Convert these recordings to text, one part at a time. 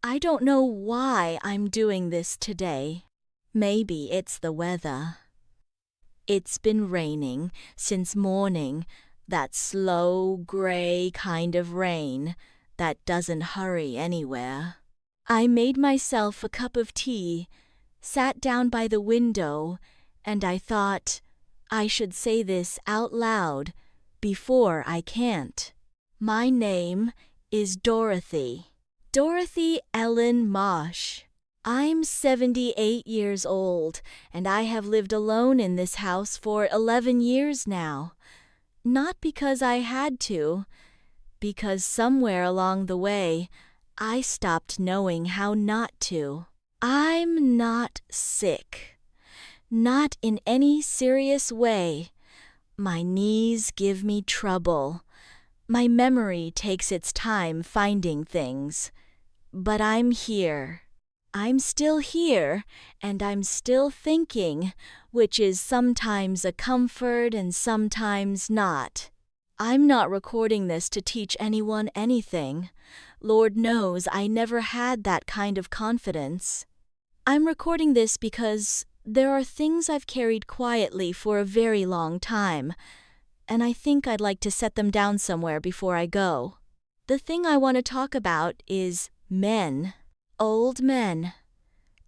I don't know why I'm doing this today. Maybe it's the weather. It's been raining since morning, that slow, gray kind of rain that doesn't hurry anywhere. I made myself a cup of tea, sat down by the window, and I thought I should say this out loud before I can't. My name is Dorothy. Dorothy Ellen Marsh. I'm 78 years old, and I have lived alone in this house for 11 years now. Not because I had to, because somewhere along the way, I stopped knowing how not to. I'm not sick. Not in any serious way. My knees give me trouble. My memory takes its time finding things. But I'm here. I'm still here, and I'm still thinking, which is sometimes a comfort and sometimes not. I'm not recording this to teach anyone anything. Lord knows I never had that kind of confidence. I'm recording this because there are things I've carried quietly for a very long time, and I think I'd like to set them down somewhere before I go. The thing I want to talk about is men. Old men.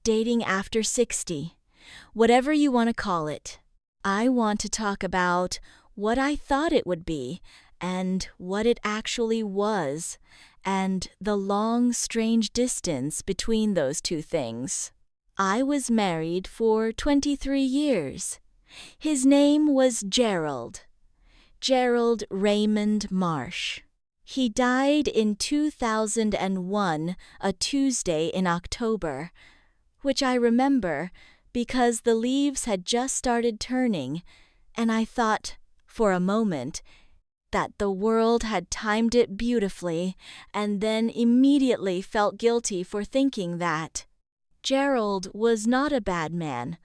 Dating after 60. Whatever you want to call it. I want to talk about what I thought it would be, and what it actually was, and the long, strange distance between those two things. I was married for 23 years. His name was Gerald. Gerald Raymond Marsh. He died in 2001, a Tuesday in October, which I remember because the leaves had just started turning, and I thought, for a moment, that the world had timed it beautifully, and then immediately felt guilty for thinking that. Gerald was not a bad man.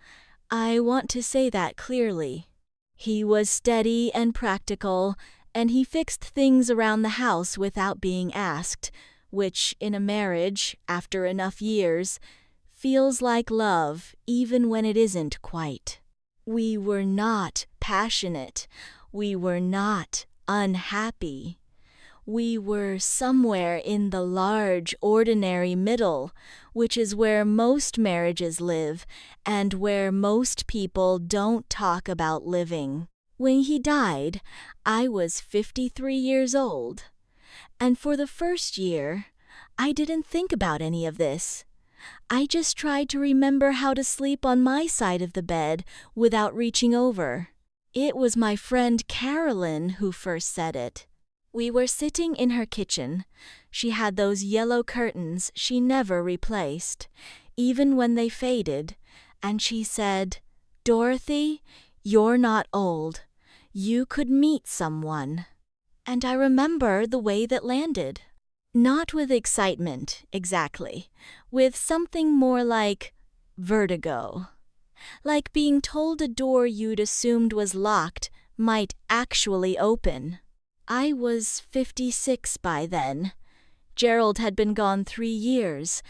I want to say that clearly. He was steady and practical, and he fixed things around the house without being asked, which in a marriage, after enough years, feels like love even when it isn't quite. We were not passionate. We were not unhappy. We were somewhere in the large, ordinary middle, which is where most marriages live and where most people don't talk about living. When he died, I was 53 years old. And for the first year, I didn't think about any of this. I just tried to remember how to sleep on my side of the bed without reaching over. It was my friend Carolyn who first said it. We were sitting in her kitchen. She had those yellow curtains she never replaced, even when they faded, and she said, "Dorothy, you're not old. You could meet someone." And I remember the way that landed. Not with excitement, exactly. With something more like vertigo. Like being told a door you'd assumed was locked might actually open. I was 56 by then. Gerald had been gone 3 years,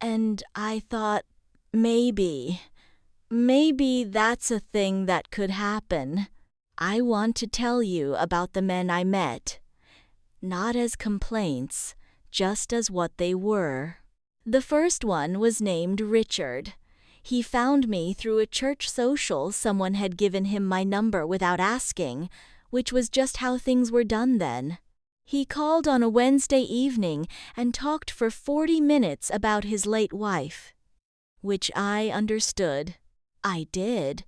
and I thought, maybe that's a thing that could happen. I want to tell you about the men I met. Not as complaints, just as what they were. The first one was named Richard. He found me through a church social. Someone had given him my number without asking, which was just how things were done then. He called on a Wednesday evening and talked for 40 minutes about his late wife, which I understood. I did.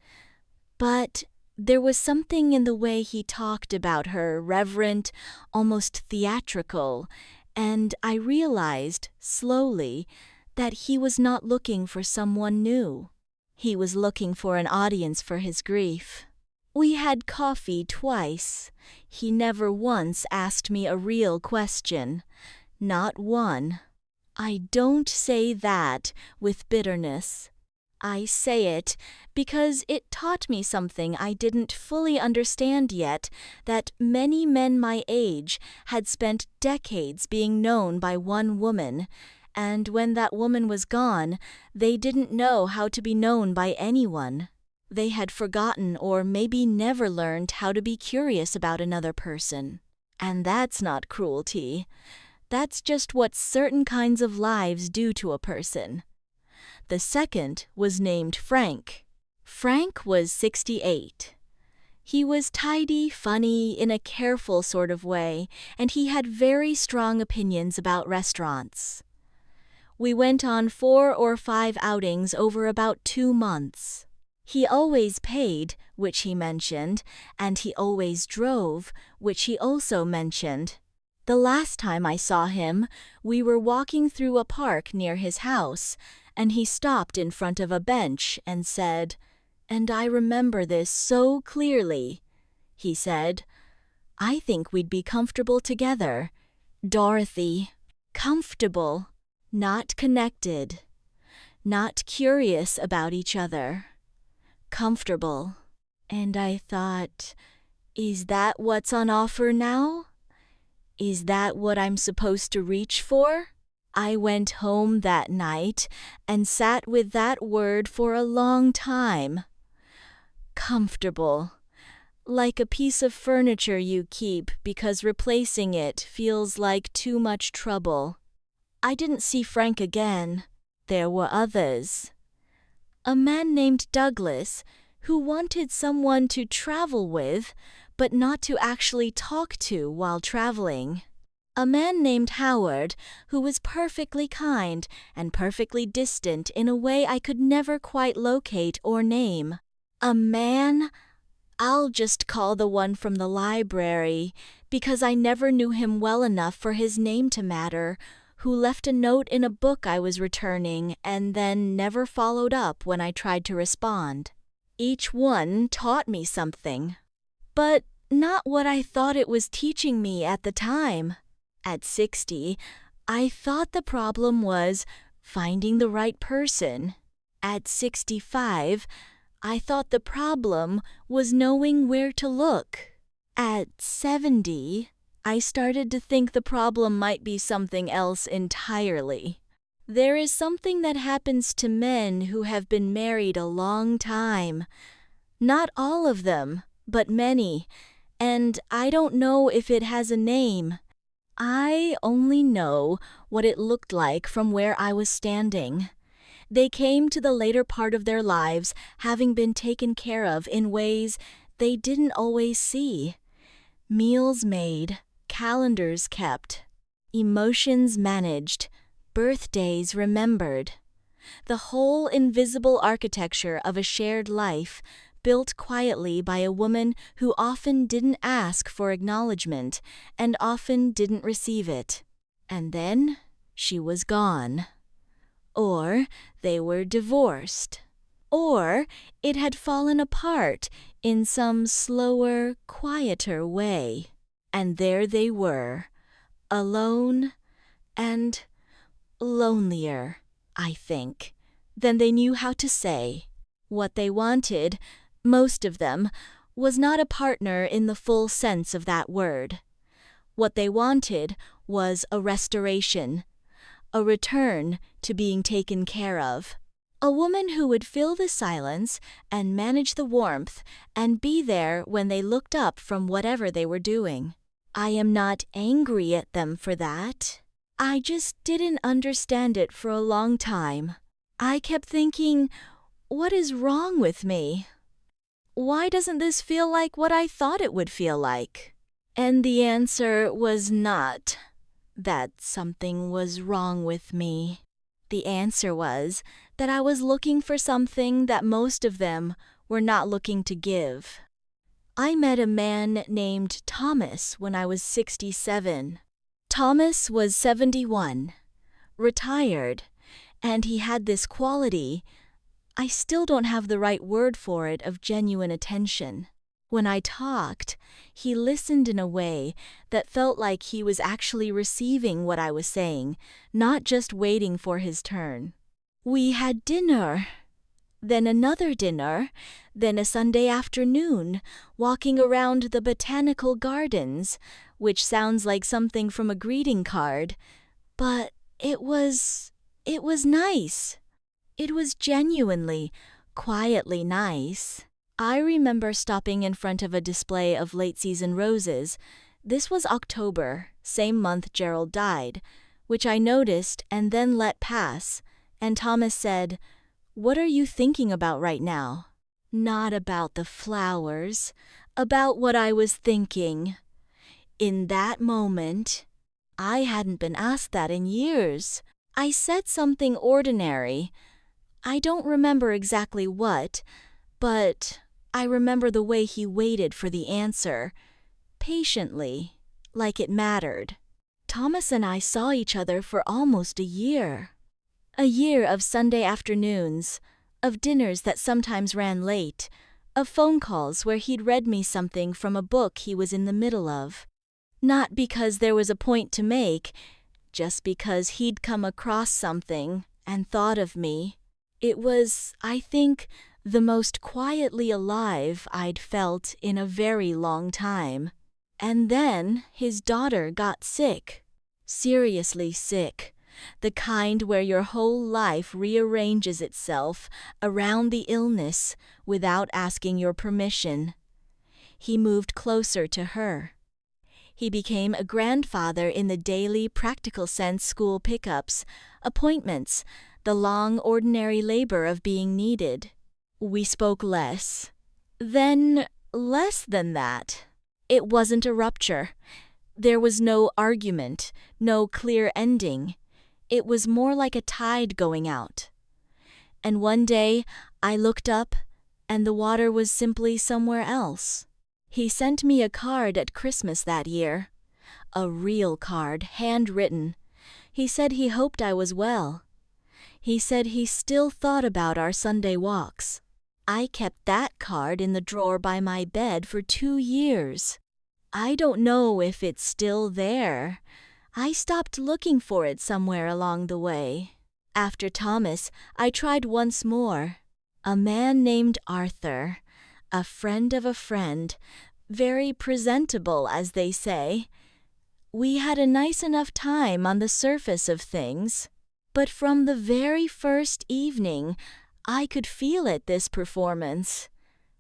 But there was something in the way he talked about her, reverent, almost theatrical, and I realized, slowly, that he was not looking for someone new. He was looking for an audience for his grief. We had coffee twice. He never once asked me a real question. Not one. I don't say that with bitterness. I say it because it taught me something I didn't fully understand yet, that many men my age had spent decades being known by one woman, and when that woman was gone, they didn't know how to be known by anyone. They had forgotten or maybe never learned how to be curious about another person. And that's not cruelty. That's just what certain kinds of lives do to a person. The second was named Frank. Frank was 68. He was tidy, funny, in a careful sort of way, and he had very strong opinions about restaurants. We went on 4 or 5 outings over about 2 months. He always paid, which he mentioned, and he always drove, which he also mentioned. The last time I saw him, we were walking through a park near his house, and he stopped in front of a bench and said, and I remember this so clearly, he said, I think we'd be comfortable together. Dorothy. Comfortable, not connected, not curious about each other. Comfortable. And I thought, is that what's on offer now? Is that what I'm supposed to reach for? I went home that night and sat with that word for a long time. Comfortable. Like a piece of furniture you keep because replacing it feels like too much trouble. I didn't see Frank again. There were others. A man named Douglas who wanted someone to travel with, but not to actually talk to while traveling. A man named Howard who was perfectly kind and perfectly distant in a way I could never quite locate or name. A man? I'll just call the one from the library, because I never knew him well enough for his name to matter, who left a note in a book I was returning and then never followed up when I tried to respond. Each one taught me something, but not what I thought it was teaching me at the time. At 60, I thought the problem was finding the right person. At 65, I thought the problem was knowing where to look. At 70, I started to think the problem might be something else entirely. There is something that happens to men who have been married a long time. Not all of them, but many, and I don't know if it has a name. I only know what it looked like from where I was standing. They came to the later part of their lives having been taken care of in ways they didn't always see. Meals made, calendars kept, emotions managed, birthdays remembered. The whole invisible architecture of a shared life built quietly by a woman who often didn't ask for acknowledgement and often didn't receive it. And then she was gone. Or they were divorced. Or it had fallen apart in some slower, quieter way. And there they were, alone and lonelier, I think, than they knew how to say. What they wanted, most of them, was not a partner in the full sense of that word. What they wanted was a restoration, a return to being taken care of. A woman who would fill the silence and manage the warmth and be there when they looked up from whatever they were doing. I am not angry at them for that. I just didn't understand it for a long time. I kept thinking, what is wrong with me? Why doesn't this feel like what I thought it would feel like? And the answer was not that something was wrong with me. The answer was that I was looking for something that most of them were not looking to give. I met a man named Thomas when I was 67. Thomas was 71, retired, and he had this quality, I still don't have the right word for it, of genuine attention. When I talked, he listened in a way that felt like he was actually receiving what I was saying, not just waiting for his turn. We had dinner, then another dinner, then a Sunday afternoon, walking around the botanical gardens, which sounds like something from a greeting card, but It was nice. It was genuinely, quietly nice. I remember stopping in front of a display of late-season roses. This was October, same month Gerald died, which I noticed and then let pass, and Thomas said, "What are you thinking about right now?" Not about the flowers, about what I was thinking. In that moment, I hadn't been asked that in years. I said something ordinary. I don't remember exactly what, but I remember the way he waited for the answer, patiently, like it mattered. Thomas and I saw each other for almost a year. A year of Sunday afternoons, of dinners that sometimes ran late, of phone calls where he'd read me something from a book he was in the middle of. Not because there was a point to make, just because he'd come across something and thought of me. It was, I think, the most quietly alive I'd felt in a very long time. And then his daughter got sick. Seriously sick. The kind where your whole life rearranges itself around the illness without asking your permission. He moved closer to her. He became a grandfather in the daily practical sense school pickups, appointments, the long ordinary labor of being needed. We spoke less. Then less than that. It wasn't a rupture. There was no argument, no clear ending. It was more like a tide going out. And one day I looked up and the water was simply somewhere else. He sent me a card at Christmas that year. A real card, handwritten. He said he hoped I was well. He said he still thought about our Sunday walks. I kept that card in the drawer by my bed for 2 years. I don't know if it's still there. I stopped looking for it somewhere along the way. After Thomas, I tried once more. A man named Arthur, a friend of a friend, very presentable, as they say. We had a nice enough time on the surface of things, but from the very first evening, I could feel it, this performance.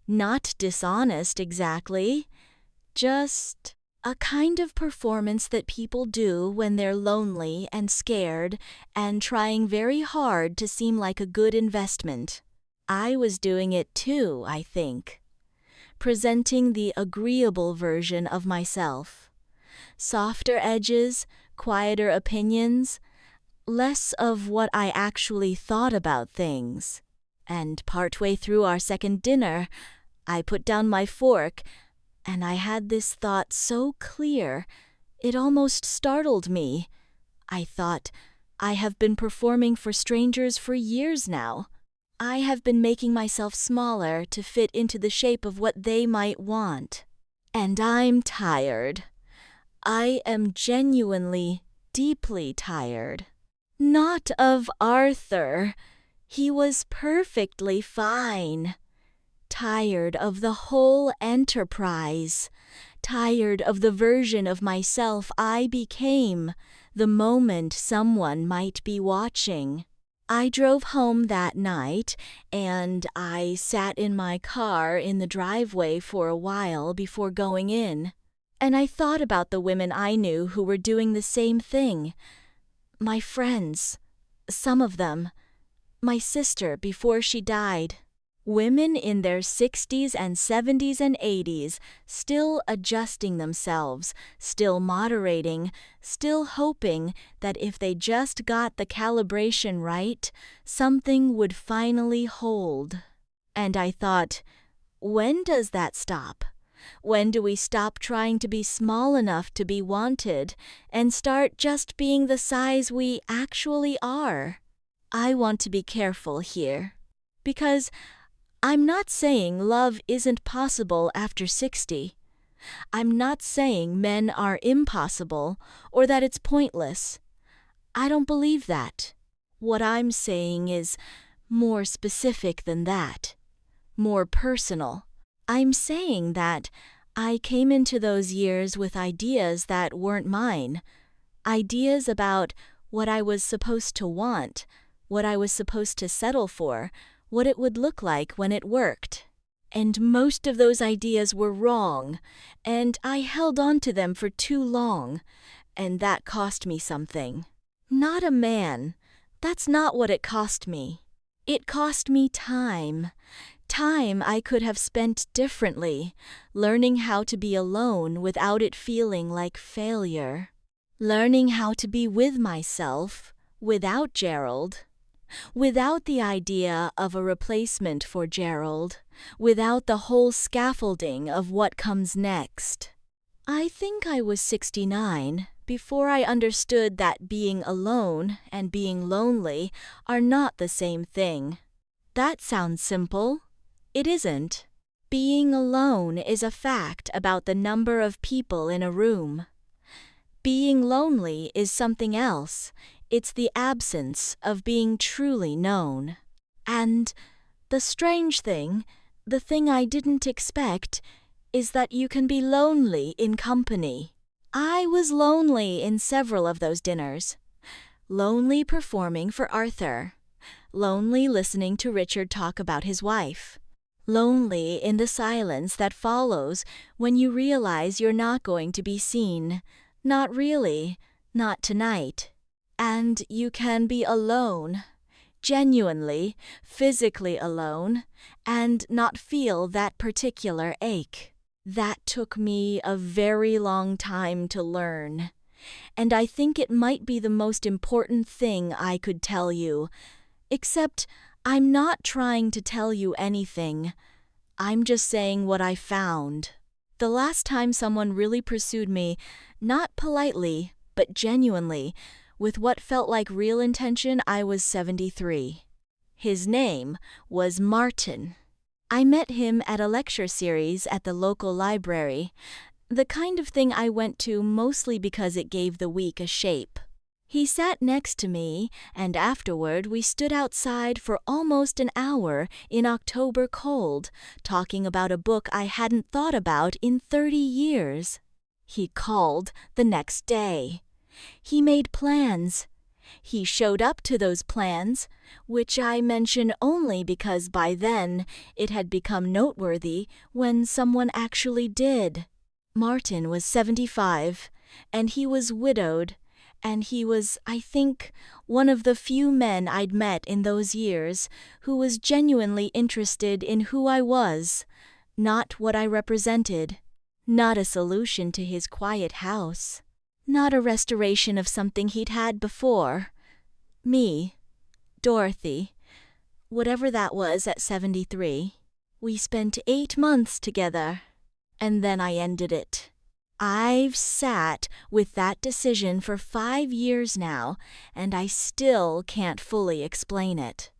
Not dishonest exactly, just a kind of performance that people do when they're lonely and scared and trying very hard to seem like a good investment. I was doing it too, I think. Presenting the agreeable version of myself. Softer edges, quieter opinions, less of what I actually thought about things. And partway through our second dinner, I put down my fork, and I had this thought so clear, it almost startled me. I thought, I have been performing for strangers for years now. I have been making myself smaller to fit into the shape of what they might want. And I'm tired. I am genuinely, deeply tired. Not of Arthur. He was perfectly fine. Tired of the whole enterprise. Tired of the version of myself I became the moment someone might be watching. I drove home that night, and I sat in my car in the driveway for a while before going in. And I thought about the women I knew who were doing the same thing. My friends, some of them. My sister before she died. Women in their 60s and 70s and 80s, still adjusting themselves, still moderating, still hoping that if they just got the calibration right, something would finally hold. And I thought, when does that stop? When do we stop trying to be small enough to be wanted and start just being the size we actually are? I want to be careful here, because I'm not saying love isn't possible after 60. I'm not saying men are impossible or that it's pointless. I don't believe that. What I'm saying is more specific than that, more personal. I'm saying that I came into those years with ideas that weren't mine, ideas about what I was supposed to want, what I was supposed to settle for, what it would look like when it worked. And most of those ideas were wrong, and I held on to them for too long, and that cost me something. Not a man. That's not what it cost me. It cost me time. Time I could have spent differently, learning how to be alone without it feeling like failure. Learning how to be with myself, without Gerald. Without the idea of a replacement for Gerald. Without the whole scaffolding of what comes next. I think I was 69 before I understood that being alone and being lonely are not the same thing. That sounds simple. It isn't. Being alone is a fact about the number of people in a room. Being lonely is something else. It's the absence of being truly known. And the strange thing, the thing I didn't expect, is that you can be lonely in company. I was lonely in several of those dinners. Lonely performing for Arthur. Lonely listening to Richard talk about his wife. Lonely in the silence that follows when you realize you're not going to be seen. Not really. Not tonight. And you can be alone. Genuinely, physically alone, and not feel that particular ache. That took me a very long time to learn. And I think it might be the most important thing I could tell you. Except I'm not trying to tell you anything. I'm just saying what I found. The last time someone really pursued me, not politely, but genuinely, with what felt like real intention, I was 73. His name was Martin. I met him at a lecture series at the local library, the kind of thing I went to mostly because it gave the week a shape. He sat next to me, and afterward we stood outside for almost an hour in October cold, talking about a book I hadn't thought about in 30 years. He called the next day. He made plans. He showed up to those plans, which I mention only because by then it had become noteworthy when someone actually did. Martin was 75, and he was widowed, and he was, I think, one of the few men I'd met in those years who was genuinely interested in who I was, not what I represented, not a solution to his quiet house, not a restoration of something he'd had before. Me, Dorothy, whatever that was at 73. We spent 8 months together, and then I ended it. I've sat with that decision for 5 years now, and I still can't fully explain it.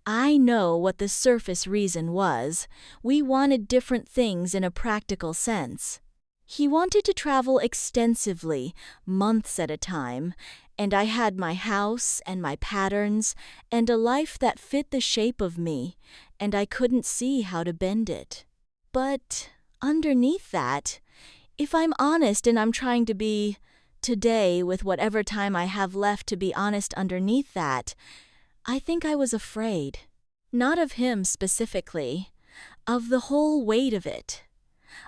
I know what the surface reason was. We wanted different things in a practical sense. He wanted to travel extensively, months at a time, and I had my house and my patterns and a life that fit the shape of me, and I couldn't see how to bend it. But underneath that, if I'm honest and I'm trying to be, today with whatever time I have left to be honest underneath that, I think I was afraid. Not of him specifically, of the whole weight of it.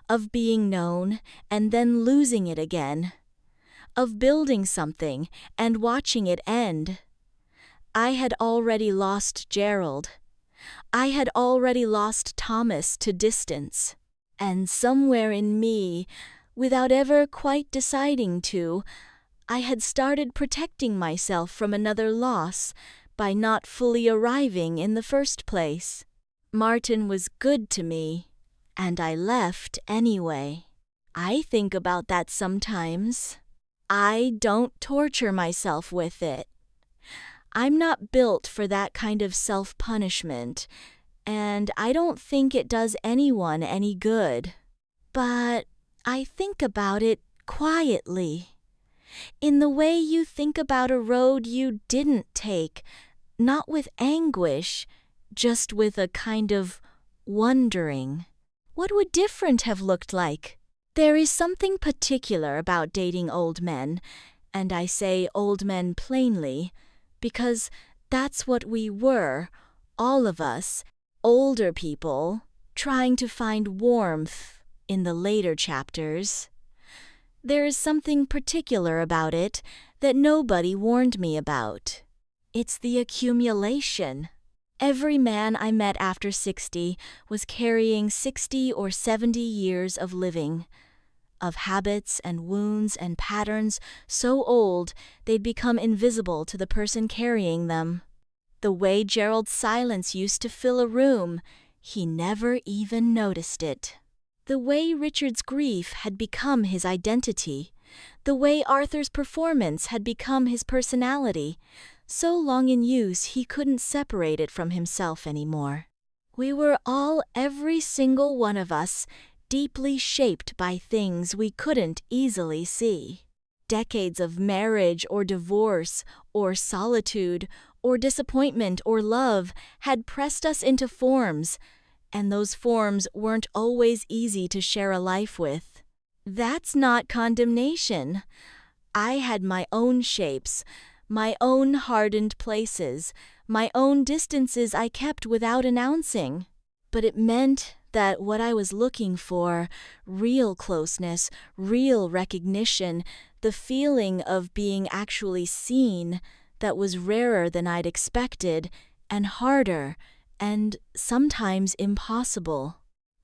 Of being known and then losing it again. Of building something and watching it end. I had already lost Gerald. I had already lost Thomas to distance. And somewhere in me, without ever quite deciding to, I had started protecting myself from another loss by not fully arriving in the first place. Martin was good to me, and I left anyway. I think about that sometimes. I don't torture myself with it. I'm not built for that kind of self-punishment, and I don't think it does anyone any good. But I think about it quietly. In the way you think about a road you didn't take, not with anguish, just with a kind of wondering. What would different have looked like? There is something particular about dating old men, And I say old men plainly, because that's what we were, all of us, older people, trying to find warmth in the later chapters. There is something particular about it that nobody warned me about. It's the accumulation. Every man I met after 60 was carrying 60 or 70 years of living, of habits and wounds and patterns so old they'd become invisible to the person carrying them. The way Gerald's silence used to fill a room, he never even noticed it. The way Richard's grief had become his identity, the way Arthur's performance had become his personality, so long in use he couldn't separate it from himself anymore. We were all, every single one of us, deeply shaped by things we couldn't easily see. Decades of marriage or divorce or solitude or disappointment or love had pressed us into forms, and those forms weren't always easy to share a life with. That's not condemnation. I had my own shapes, my own hardened places, my own distances I kept without announcing. But it meant that what I was looking for, real closeness, real recognition, the feeling of being actually seen, that was rarer than I'd expected, and harder, and sometimes impossible.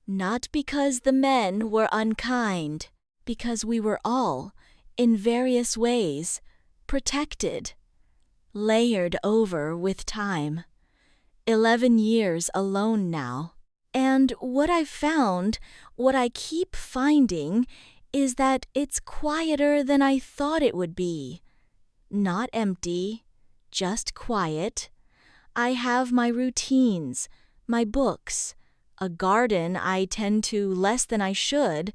Not because the men were unkind, because we were all, in various ways, protected, layered over with time. 11 years alone now. And what I've found, what I keep finding, is that it's quieter than I thought it would be. Not empty, just quiet. I have my routines, my books, a garden I tend to less than I should.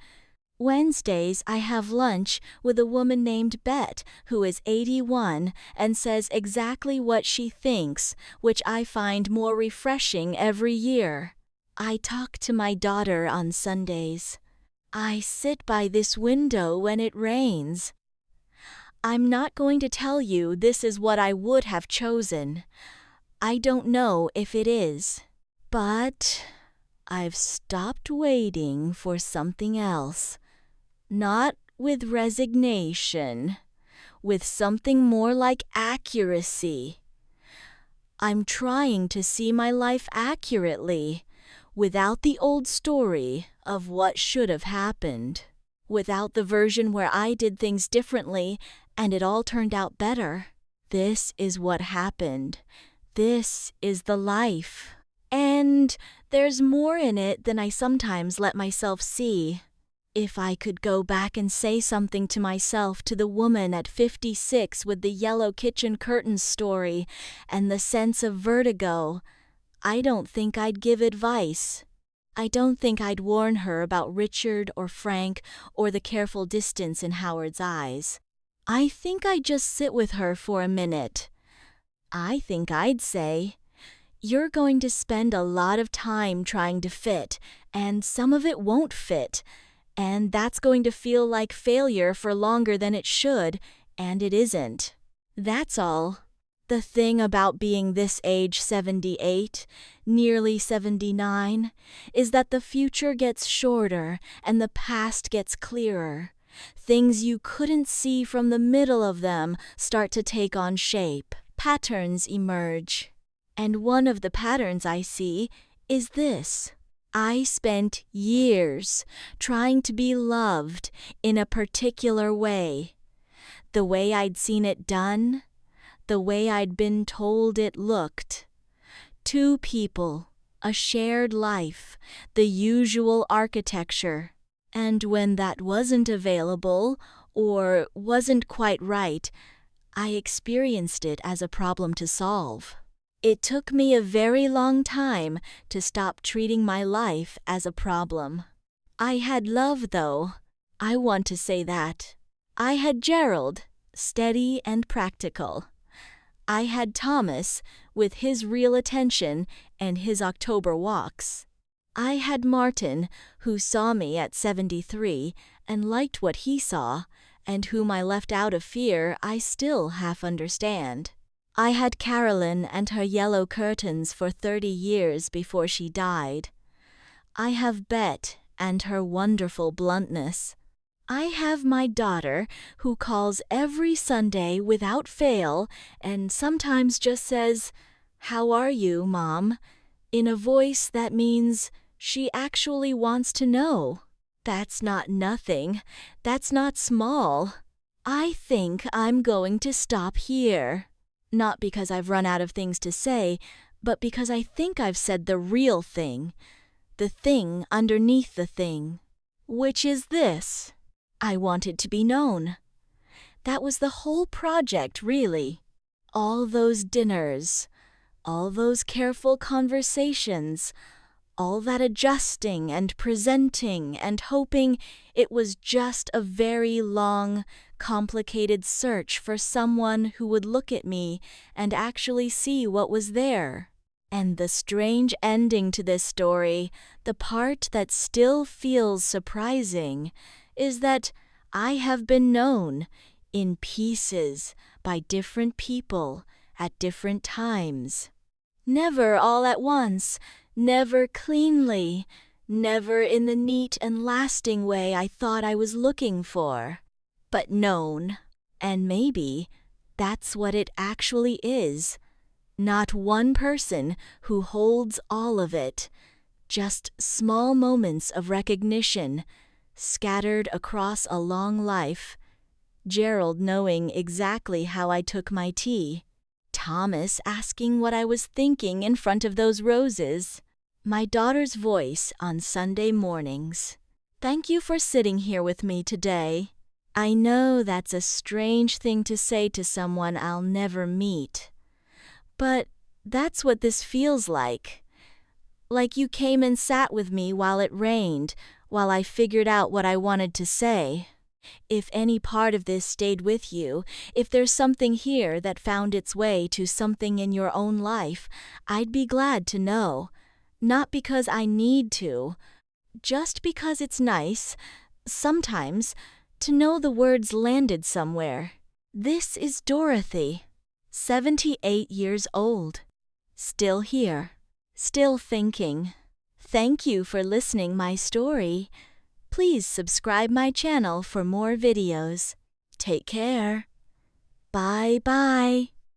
Wednesdays I have lunch with a woman named Bet who is 81 and says exactly what she thinks, which I find more refreshing every year. I talk to my daughter on Sundays. I sit by this window when it rains. I'm not going to tell you this is what I would have chosen. I don't know if it is. But I've stopped waiting for something else. Not with resignation, with something more like accuracy. I'm trying to see my life accurately, without the old story of what should have happened, without the version where I did things differently and it all turned out better. This is what happened. This is the life. And there's more in it than I sometimes let myself see. If I could go back and say something to myself, to the woman at 56 with the yellow kitchen curtains story and the sense of vertigo, I don't think I'd give advice. I don't think I'd warn her about Richard or Frank or the careful distance in Howard's eyes. I think I'd just sit with her for a minute. I think I'd say, "You're going to spend a lot of time trying to fit, and some of it won't fit, and that's going to feel like failure for longer than it should, and it isn't. That's all. The thing about being this age 78, nearly 79, is that the future gets shorter and the past gets clearer. Things you couldn't see from the middle of them start to take on shape. Patterns emerge. And one of the patterns I see is this. I spent years trying to be loved in a particular way. The way I'd seen it done, the way I'd been told it looked. 2 people, a shared life, the usual architecture. And when that wasn't available or wasn't quite right, I experienced it as a problem to solve. It took me a very long time to stop treating my life as a problem. I had love, though. I want to say that. I had Gerald, steady and practical. I had Thomas, with his real attention and his October walks. I had Martin, who saw me at 73 and liked what he saw, and whom I left out of fear, I still half understand. I had Carolyn and her yellow curtains for 30 years before she died. I have Bet and her wonderful bluntness. I have my daughter, who calls every Sunday without fail and sometimes just says, "How are you, Mom?" in a voice that means she actually wants to know. That's not nothing. That's not small. I think I'm going to stop here. Not because I've run out of things to say, but because I think I've said the real thing. The thing underneath the thing. Which is this. I wanted to be known. That was the whole project, really. All those dinners, all those careful conversations, all that adjusting and presenting and hoping. It was just a very long, complicated search for someone who would look at me and actually see what was there. And the strange ending to this story, the part that still feels surprising, is that I have been known in pieces by different people at different times. Never all at once, never cleanly, never in the neat and lasting way I thought I was looking for, but known. And maybe that's what it actually is. Not one person who holds all of it, just small moments of recognition scattered across a long life. Gerald knowing exactly how I took my tea. Thomas asking what I was thinking in front of those roses. My daughter's voice on Sunday mornings. Thank you for sitting here with me today. I know that's a strange thing to say to someone I'll never meet. But that's what this feels like. Like you came and sat with me while it rained, while I figured out what I wanted to say. If any part of this stayed with you, if there's something here that found its way to something in your own life, I'd be glad to know. Not because I need to, just because it's nice, sometimes, to know the words landed somewhere. This is Dorothy, 78 years old. Still here, still thinking. Thank you for listening my story. Please subscribe my channel for more videos. Take care. Bye-bye.